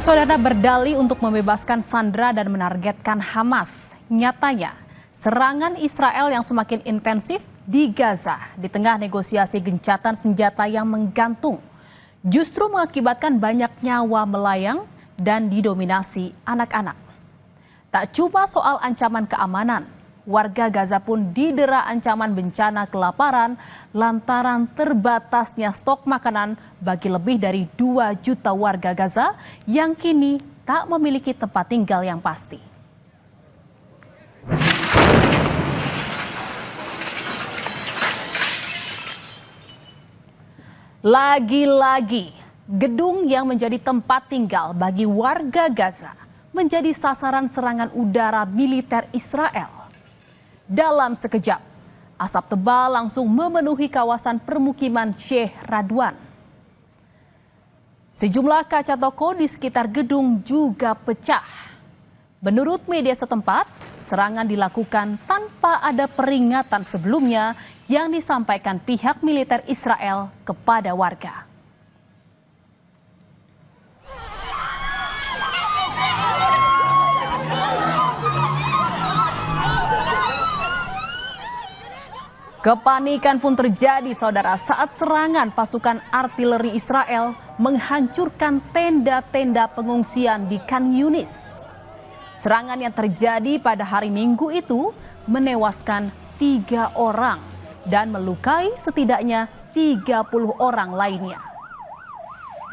Saudara berdalih untuk membebaskan sandera dan menargetkan Hamas. Nyatanya, serangan Israel yang semakin intensif di Gaza di tengah negosiasi gencatan senjata yang menggantung justru mengakibatkan banyak nyawa melayang dan didominasi anak-anak. Tak cuma soal ancaman keamanan, warga Gaza pun didera ancaman bencana kelaparan lantaran terbatasnya stok makanan bagi lebih dari 2 juta warga Gaza yang kini tak memiliki tempat tinggal yang pasti. Lagi-lagi, gedung yang menjadi tempat tinggal bagi warga Gaza menjadi sasaran serangan udara militer Israel. Dalam sekejap, asap tebal langsung memenuhi kawasan permukiman Sheikh Radwan. Sejumlah kaca toko di sekitar gedung juga pecah. Menurut media setempat, serangan dilakukan tanpa ada peringatan sebelumnya yang disampaikan pihak militer Israel kepada warga. Kepanikan pun terjadi, saudara, saat serangan pasukan artileri Israel menghancurkan tenda-tenda pengungsian di Khan Yunis. Serangan yang terjadi pada hari Minggu itu menewaskan 3 orang dan melukai setidaknya 30 orang lainnya.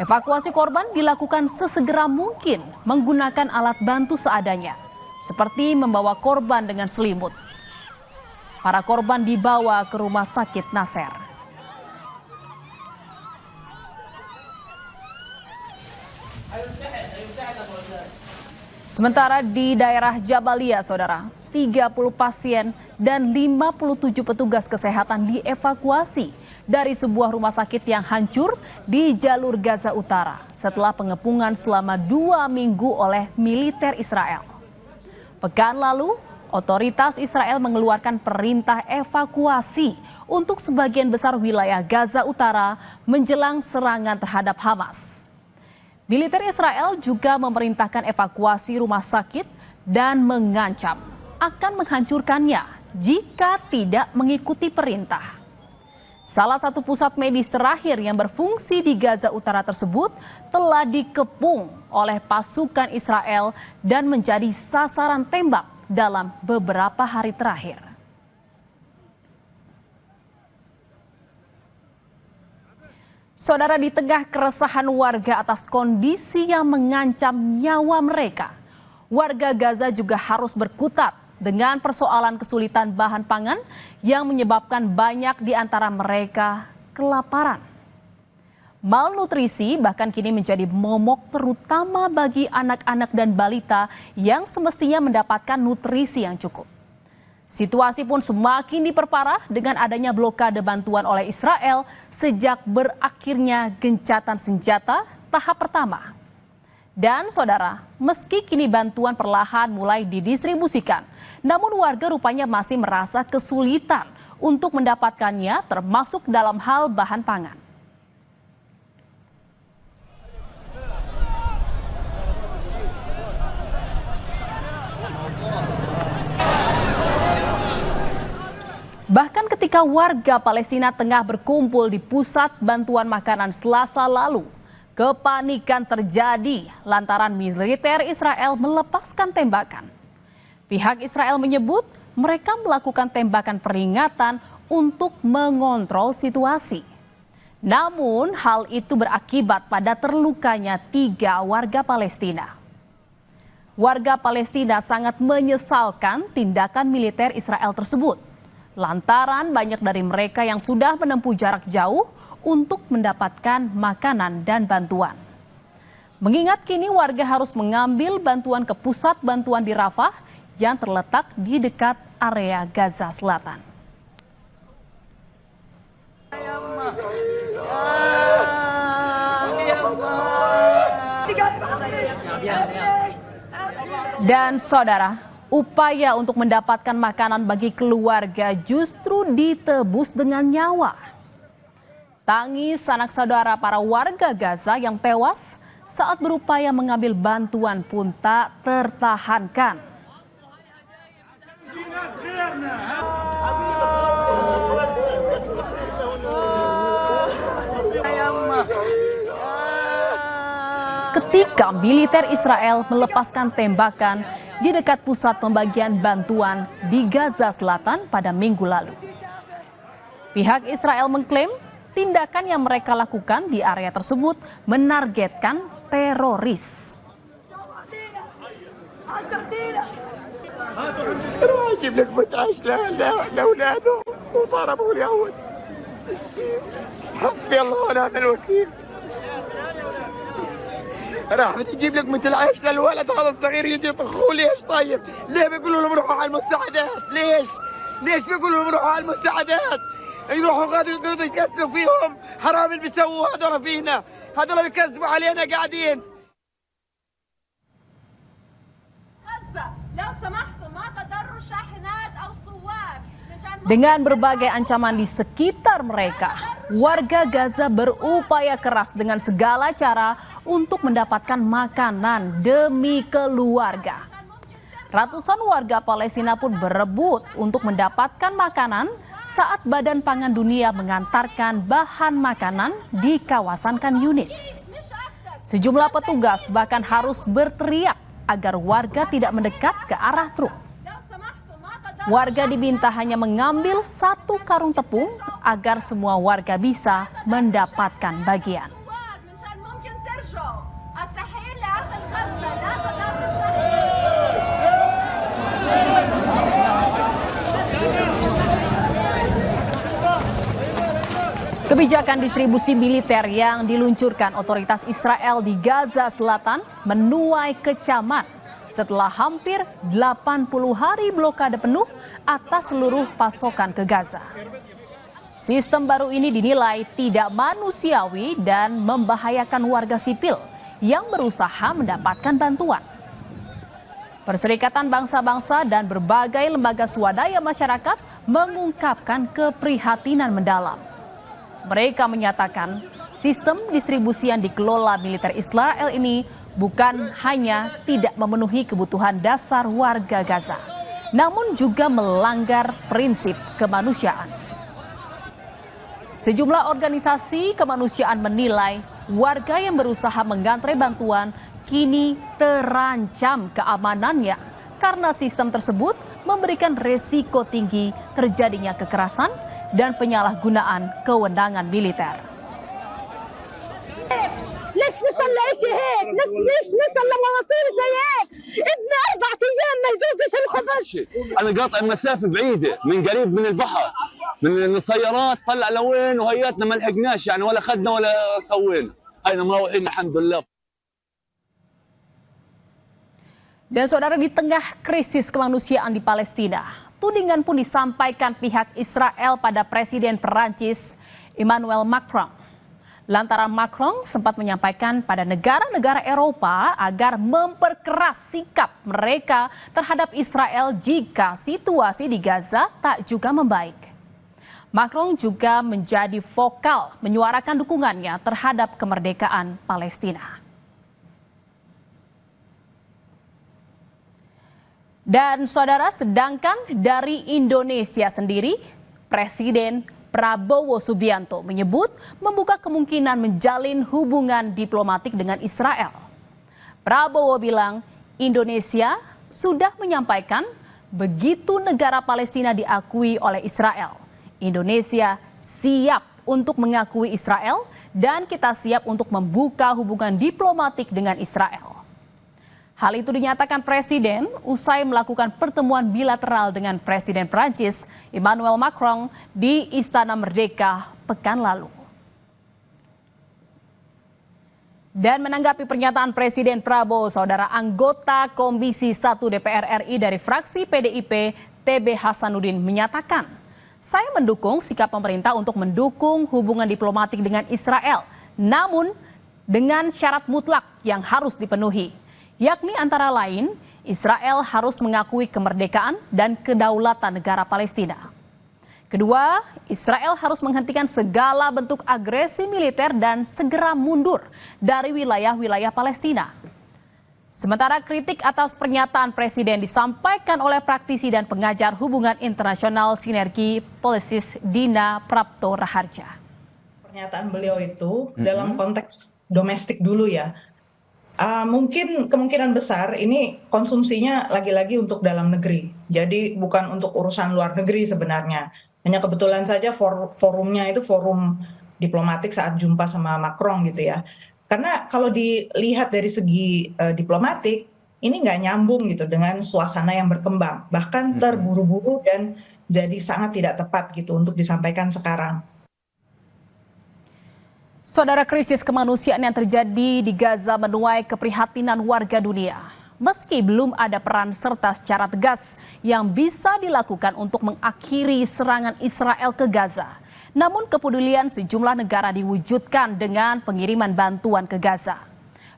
Evakuasi korban dilakukan sesegera mungkin menggunakan alat bantu seadanya, seperti membawa korban dengan selimut. Para korban dibawa ke rumah sakit Nasser. Sementara di daerah Jabalia, saudara, 30 pasien dan 57 petugas kesehatan dievakuasi dari sebuah rumah sakit yang hancur di jalur Gaza Utara setelah pengepungan selama 2 minggu oleh militer Israel. Pekan lalu, otoritas Israel mengeluarkan perintah evakuasi untuk sebagian besar wilayah Gaza Utara menjelang serangan terhadap Hamas. Militer Israel juga memerintahkan evakuasi rumah sakit dan mengancam akan menghancurkannya jika tidak mengikuti perintah. Salah satu pusat medis terakhir yang berfungsi di Gaza Utara tersebut telah dikepung oleh pasukan Israel dan menjadi sasaran tembak dalam beberapa hari terakhir. Saudara, di tengah keresahan warga atas kondisi yang mengancam nyawa mereka, warga Gaza juga harus berkutat dengan persoalan kesulitan bahan pangan yang menyebabkan banyak di antara mereka kelaparan. Malnutrisi bahkan kini menjadi momok terutama bagi anak-anak dan balita yang semestinya mendapatkan nutrisi yang cukup. Situasi pun semakin diperparah dengan adanya blokade bantuan oleh Israel sejak berakhirnya gencatan senjata tahap pertama. Dan saudara, meski kini bantuan perlahan mulai didistribusikan, namun warga rupanya masih merasa kesulitan untuk mendapatkannya, termasuk dalam hal bahan pangan. Bahkan ketika warga Palestina tengah berkumpul di pusat bantuan makanan Selasa lalu, kepanikan terjadi lantaran militer Israel melepaskan tembakan. Pihak Israel menyebut mereka melakukan tembakan peringatan untuk mengontrol situasi. Namun hal itu berakibat pada terlukanya 3 warga Palestina. Warga Palestina sangat menyesalkan tindakan militer Israel tersebut, lantaran banyak dari mereka yang sudah menempuh jarak jauh untuk mendapatkan makanan dan bantuan. Mengingat kini warga harus mengambil bantuan ke pusat bantuan di Rafah yang terletak di dekat area Gaza Selatan. Dan saudara, upaya untuk mendapatkan makanan bagi keluarga justru ditebus dengan nyawa. Tangis sanak saudara para warga Gaza yang tewas saat berupaya mengambil bantuan pun tak tertahankan. Ketika militer Israel melepaskan tembakan di dekat pusat pembagian bantuan di Gaza Selatan pada minggu lalu. Pihak Israel mengklaim tindakan yang mereka lakukan di area tersebut menargetkan teroris. راح بتجيب لك مثل عيش للولد هذا الصغير يجي يطخوه ليش طيب؟ ليه بيقولوا لهم روحوا على المساعدات؟ ليش؟ ليش بيقولوا لهم روحوا على المساعدات؟ يروحوا قاعدين يقتلوا فيهم حرام اللي بيسووا هذول فينا، هذول بيكذبوا علينا قاعدين. غزة لو سمحتوا ما تضروا شاحنات أو صواب. Dengan berbagai ancaman di sekitar mereka, warga Gaza berupaya keras dengan segala cara untuk mendapatkan makanan demi keluarga. Ratusan warga Palestina pun berebut untuk mendapatkan makanan saat Badan Pangan Dunia mengantarkan bahan makanan di kawasan Khan Yunis. Sejumlah petugas bahkan harus berteriak agar warga tidak mendekat ke arah truk. Warga diminta hanya mengambil 1 karung tepung agar semua warga bisa mendapatkan bagian. Kebijakan distribusi militer yang diluncurkan otoritas Israel di Gaza Selatan menuai kecaman setelah hampir 80 hari blokade penuh atas seluruh pasokan ke Gaza. Sistem baru ini dinilai tidak manusiawi dan membahayakan warga sipil yang berusaha mendapatkan bantuan. Perserikatan Bangsa-Bangsa dan berbagai lembaga swadaya masyarakat mengungkapkan keprihatinan mendalam. Mereka menyatakan sistem distribusi yang dikelola militer Israel ini bukan hanya tidak memenuhi kebutuhan dasar warga Gaza, namun juga melanggar prinsip kemanusiaan. Sejumlah organisasi kemanusiaan menilai warga yang berusaha mengantre bantuan kini terancam keamanannya karena sistem tersebut memberikan resiko tinggi terjadinya kekerasan dan penyalahgunaan kewenangan militer. ليش نصل لإشي هيك؟ ليش نصل لمواصيل زي هيك؟ ابني 4 أيام ما يذوقش الخبز. أنا قاطع المسافة بعيدة من قريب من البحر، من السيارات طلع لوين وهياتنا ما لحقناش يعني ولا أخذنا ولا سوينا، هينا مروحين الحمد لله. Dan saudara, di tengah krisis kemanusiaan di Palestina, tudingan pun disampaikan pihak Israel pada Presiden Perancis Emmanuel Macron. Lantaran Macron sempat menyampaikan pada negara-negara Eropa agar memperkeras sikap mereka terhadap Israel jika situasi di Gaza tak juga membaik. Macron juga menjadi vokal menyuarakan dukungannya terhadap kemerdekaan Palestina. Dan saudara, sedangkan dari Indonesia sendiri, Presiden Prabowo Subianto menyebut membuka kemungkinan menjalin hubungan diplomatik dengan Israel. Prabowo bilang Indonesia sudah menyampaikan begitu negara Palestina diakui oleh Israel, Indonesia siap untuk mengakui Israel dan kita siap untuk membuka hubungan diplomatik dengan Israel. Hal itu dinyatakan Presiden usai melakukan pertemuan bilateral dengan Presiden Prancis Emmanuel Macron di Istana Merdeka pekan lalu. Dan menanggapi pernyataan Presiden Prabowo, saudara, anggota Komisi 1 DPR RI dari fraksi PDIP TB Hasanuddin menyatakan, saya mendukung sikap pemerintah untuk mendukung hubungan diplomatik dengan Israel, namun dengan syarat mutlak yang harus dipenuhi, yakni antara lain Israel harus mengakui kemerdekaan dan kedaulatan negara Palestina. Kedua, Israel harus menghentikan segala bentuk agresi militer dan segera mundur dari wilayah-wilayah Palestina. Sementara kritik atas pernyataan Presiden disampaikan oleh praktisi dan pengajar hubungan internasional Sinergi Policies Dina Prapto Raharja. Pernyataan beliau itu dalam konteks domestik dulu ya. Mungkin kemungkinan besar ini konsumsinya lagi-lagi untuk dalam negeri. Jadi bukan untuk urusan luar negeri sebenarnya. Hanya kebetulan saja forumnya itu forum diplomatik saat jumpa sama Macron gitu ya. Karena kalau dilihat dari segi diplomatik, ini nggak nyambung gitu dengan suasana yang berkembang. Bahkan terburu-buru dan jadi sangat tidak tepat gitu untuk disampaikan sekarang. Saudara, krisis kemanusiaan yang terjadi di Gaza menuai keprihatinan warga dunia. Meski belum ada peran serta secara tegas yang bisa dilakukan untuk mengakhiri serangan Israel ke Gaza, namun kepedulian sejumlah negara diwujudkan dengan pengiriman bantuan ke Gaza.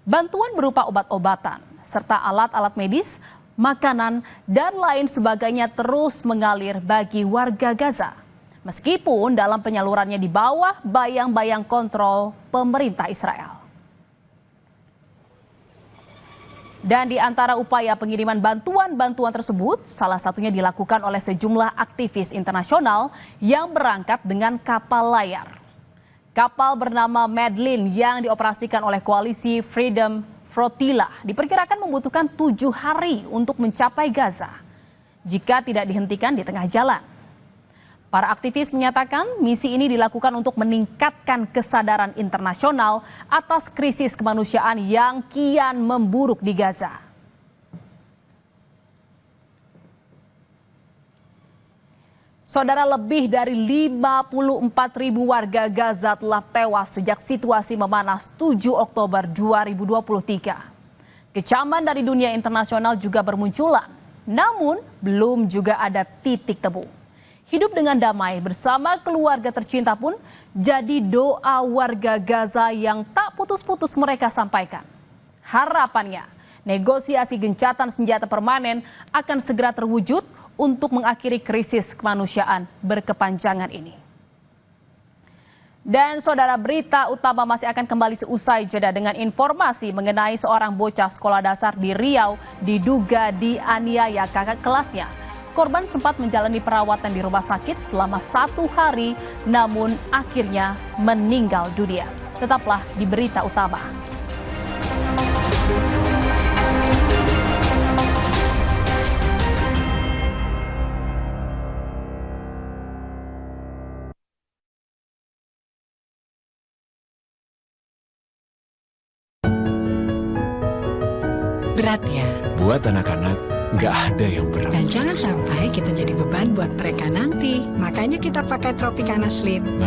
Bantuan berupa obat-obatan, serta alat-alat medis, makanan, dan lain sebagainya terus mengalir bagi warga Gaza. Meskipun dalam penyalurannya di bawah bayang-bayang kontrol pemerintah Israel. Dan di antara upaya pengiriman bantuan-bantuan tersebut, salah satunya dilakukan oleh sejumlah aktivis internasional yang berangkat dengan kapal layar. Kapal bernama Madeline yang dioperasikan oleh koalisi Freedom Flotilla diperkirakan membutuhkan 7 hari untuk mencapai Gaza jika tidak dihentikan di tengah jalan. Para aktivis menyatakan misi ini dilakukan untuk meningkatkan kesadaran internasional atas krisis kemanusiaan yang kian memburuk di Gaza. Saudara, lebih dari 54.000 warga Gaza telah tewas sejak situasi memanas 7 Oktober 2023. Kecaman dari dunia internasional juga bermunculan, namun belum juga ada titik temu. Hidup dengan damai bersama keluarga tercinta pun jadi doa warga Gaza yang tak putus-putus mereka sampaikan. Harapannya, negosiasi gencatan senjata permanen akan segera terwujud untuk mengakhiri krisis kemanusiaan berkepanjangan ini. Dan saudara, berita utama masih akan kembali seusai jeda dengan informasi mengenai seorang bocah sekolah dasar di Riau diduga dianiaya kakak kelasnya. Korban sempat menjalani perawatan di rumah sakit selama 1 hari, namun akhirnya meninggal dunia. Tetaplah di berita utama. Berat ya? Buat anak-anak, nggak ada yang berat. Dan jangan sampai kita jadi beban buat mereka nanti. Makanya kita pakai Tropicana Slim.